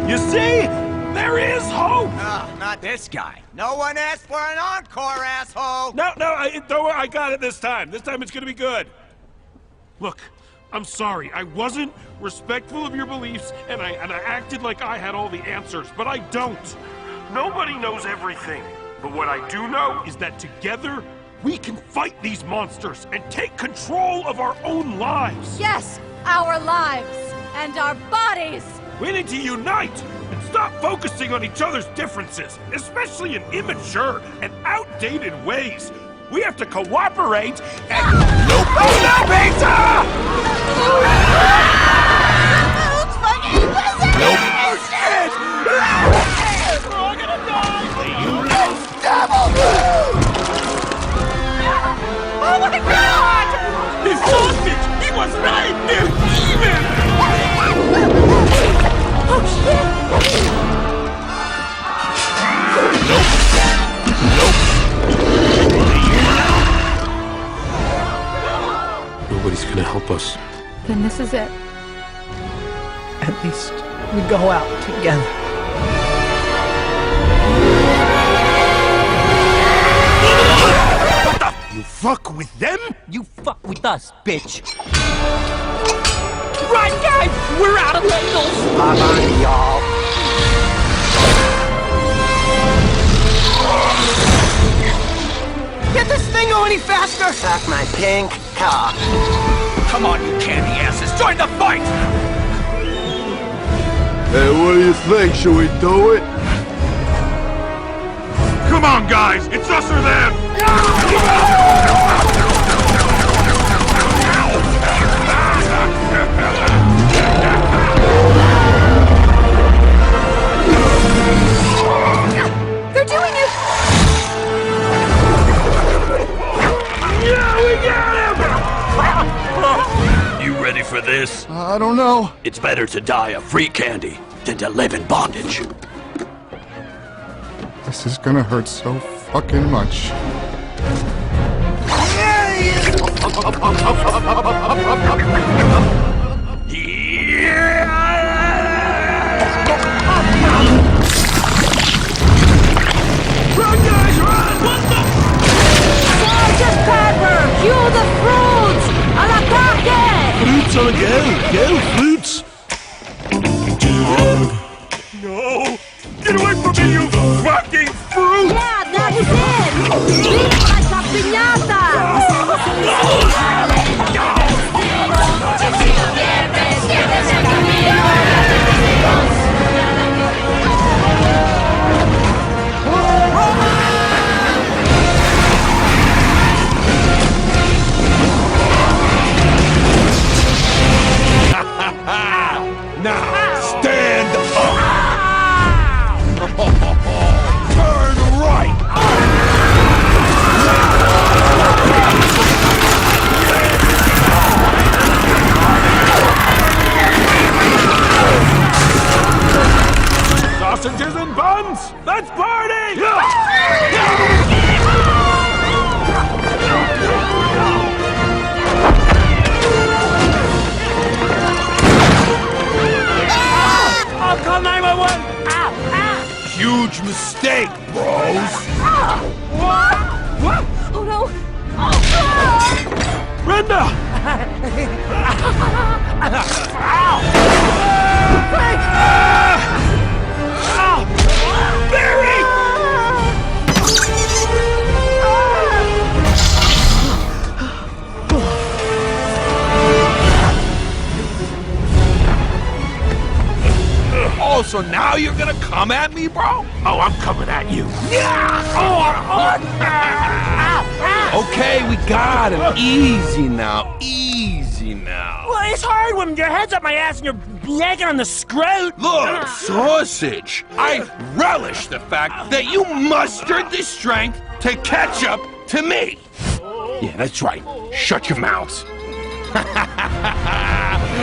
You see? There is hope! Not this guy. No one asked for an encore, asshole! No, don't worry, I got it this time. This time it's gonna be good. Look, I'm sorry. I wasn't respectful of your beliefs, and I acted like I had all the answers, but I don't. Nobody knows everything. But what I do know is that together, we can fight these monsters and take control of our own lives. Yes, our lives and our bodies. We need to unite and stop focusing on each other's differences, especially in immature and outdated ways. We have to cooperate and... Nope! Oh no, Peter! Nope! Oh shit! We're all gonna die! You devil! Oh my god! This sausage! He was right! They're even! Oh shit! Nope! Nobody's gonna help us. Then this is it. At least we go out together. What the? You fuck with them? You fuck with us, bitch. Run, guys! We're out of labels! Bye-bye, y'all. Get this thing going any faster! Suck my pink cock. Come on, you candy asses, join the fight! Hey, what do you think? Should we do it? Come on, guys! It's us or them! They're doing it! Yeah, we got him! You ready for this? I don't know. It's better to die a free candy than to live in bondage. This is gonna hurt so fucking much. Run, guys, run! What the? Sergeant Pepper! Cue the fruits! All'attacche! Fruits on a go! Go, fruits! No! Get away from me, you fucking fruit! Yeah, that's it! Viva la piñata! Now, stand up! Turn right! Sausages and buns! Let's party! I'll call 911! Ow! Ow! Huge mistake, bros! What? Oh no! Brenda! Barry! Oh, so now you're gonna come at me, bro? Oh, I'm coming at you. Yeah! Okay, we got him. Easy now. Easy now. Well, it's hard when your head's up my ass and you're yanking on the scrote. Look, sausage, I relish the fact that you mustered the strength to catch up to me. Yeah, that's right. Shut your mouths.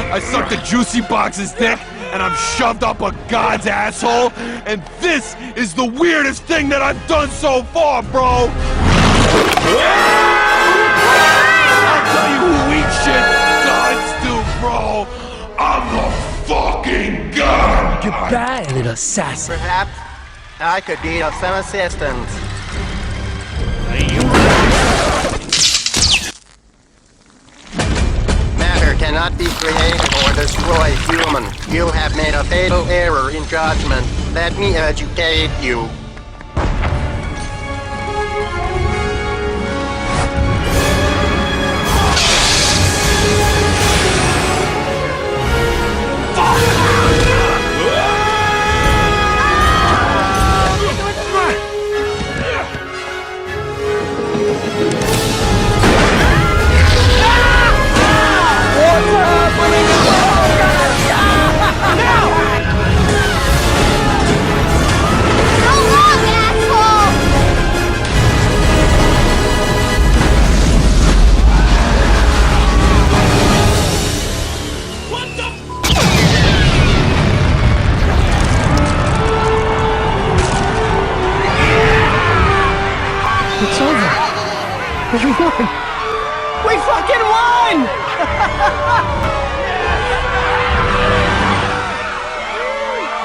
I sucked the juicy box's dick, and I'm shoved up a god's asshole, and this is the weirdest thing that I've done so far, bro. I'll tell you who weak shit gods do, bro. I'm the fucking god. Goodbye, little assassin. Perhaps I could be of some assistance. Matter cannot be created or destroyed human. You have made a fatal error in judgment. Let me educate you. So long, asshole! It's over. We won. We fucking won!